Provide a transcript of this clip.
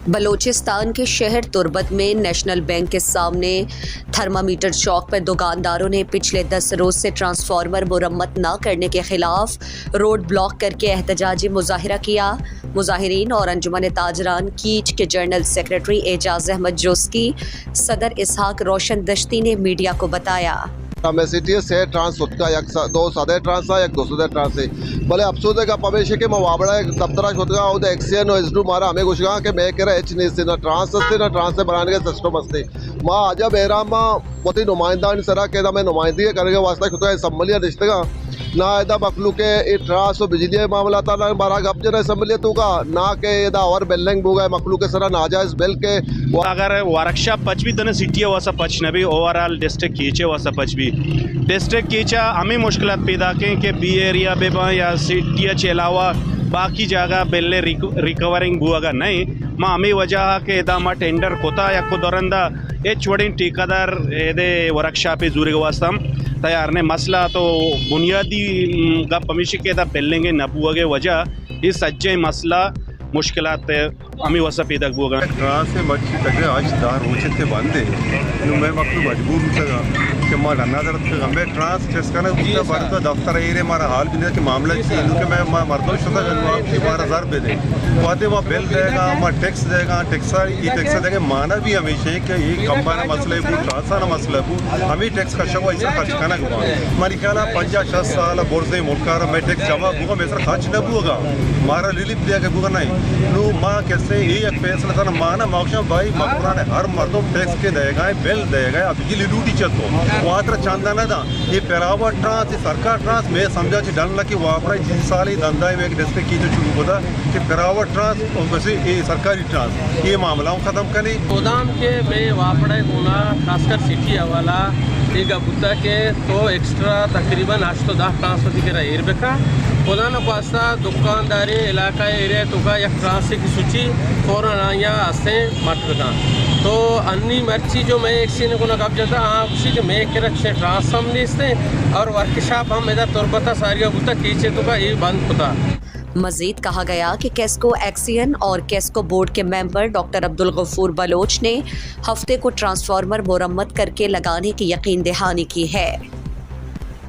बलूचिस्तान के शहर तुर्बत में नेशनल बैंक के सामने थर्मामीटर चौक पर दुकानदारों ने पिछले 10 रोज से ट्रांसफार्मर मुरम्मत न करने के खिलाफ रोड ब्लॉक करके एहतजाजी मुजाहिरा किया। मुजाहिरीन और अंजुमन ताजरान कीच के जनरल सेक्रेटरी एजाज अहमद जोस्की, सदर इसहाक रोशन दश्ती ने मीडिया को बताया मेसिटी से ट्रांस होता है दो सादे ट्रांस है एक दूसरे ट्रांस है भले अफसोस है का पवेश के मुआवड़ा दफ्तर होता है उधर एक्सीएन और एसडू मारा हमें कुछ कहा कि मैं कह रहा एच नहीं से ना ट्रांस से ना ट्रांस से बनाने के सिस्टम हस्ते माँ आजा बेरा माँ पति नुमाइंदा इन सरा के मैं नुमाइंदी करने वास्ते खुद असम्बलिया रिश्ते का ना एदा मखलू के ट्रांस और बिजली मामला था ना बारा गप जरा असम्बलियत होगा ना के एदा और बिल्डिंग होगा मखलू के सरा नाजायज बिल के अगर वर्कशॉप पच भी तने सिटी वसा पच नबी ओवरऑल डिस्ट्रिक्ट कीचे वसा पच भी डिस्ट्रिक्ट कीचा हमें मुश्किलात पैदा करें कि बी एरिया बेबा या सिटी के अलावा बाकी जगह बिल्ले रिकवरिंग हुआ नहीं माँ हमें वजह के एदा मा टेंडर कोता या को दौरंदा वड़ी ठेकेदार एदे वर्कशॉप जूरी वास्तम तैयार ने मसला तो बुनियादी गा पमिश के दा बिल्डिंग नबुआ के वजह इस सज्जे मसला मुश्किलात हमें वसा पैदा हुआ से मच्छी तक आज दार रोचे थे बंदे मैं मकलू मजबूर सका कि मां नजर मैं ट्रांस टेस्ट करना उसका बड़ा दफ्तर एरिया हमारा हाल भी कि मामला कि मैं मरदों शुदा जनवाब की 12,000 रुपये दे कहते वहाँ बिल देगा वहाँ टैक्स देगा टैक्स देगा माना भी हमेशा कि ये कंबाना मसला है ट्रांसा मसला है हमें टैक्स खर्चा हुआ इसका खर्च करना हुआ हमारी ख्याल 50-60 साल बोर्जे मुल्कार मैं टैक्स जमा हुआ मैं खर्च न होगा हमारा रिलीफ दिया के हुआ नहीं नो माँ कैसे ये एक फैसला था माना माशा भाई मकबरा ने हर मर्दों टैक्स के देगा बिल देगा अब बिजली लूटी चलतो वहाँ तर चांदाना था ये पैरावा ट्रांस सरकार ट्रांस मैं समझा कि डन लगी वापरा 3 साल ही धंधा में एक डिस्ट्रिक्ट की जो शुरू होता कि पैरावा ट्रांस और वैसे ये सरकारी ट्रांस ये मामला ख़त्म करें गोदाम के में वापड़ा गुना खासकर सिटी हवाला ಈಗ ಬುತ್ತಕ್ಕೆ तो एक्स्ट्रा तकरीबन 8-10 ट्रांसफर दिखेगा इरबेका खुदा न खास्ता दुकानदारी इलाका एरिया तो का एक ट्रांस की सूची फौरन आया हंसते मत बता तो अन्नी मर्ची जो मैं एक सीने को न कब जाता आप उसी के मैं के रखे ट्रांस हम लिस्ते और वर्कशॉप हम इधर तुरबता सारिया बुत्ता कीचे तो का ये बंद होता। मजीद कहा गया कि केस्को एक्सीएन और केस्को बोर्ड के मेंबर डॉक्टर अब्दुल गफूर बलोच ने हफ्ते को ट्रांसफार्मर मुरम्मत करके लगाने की यकीन दहानी की है।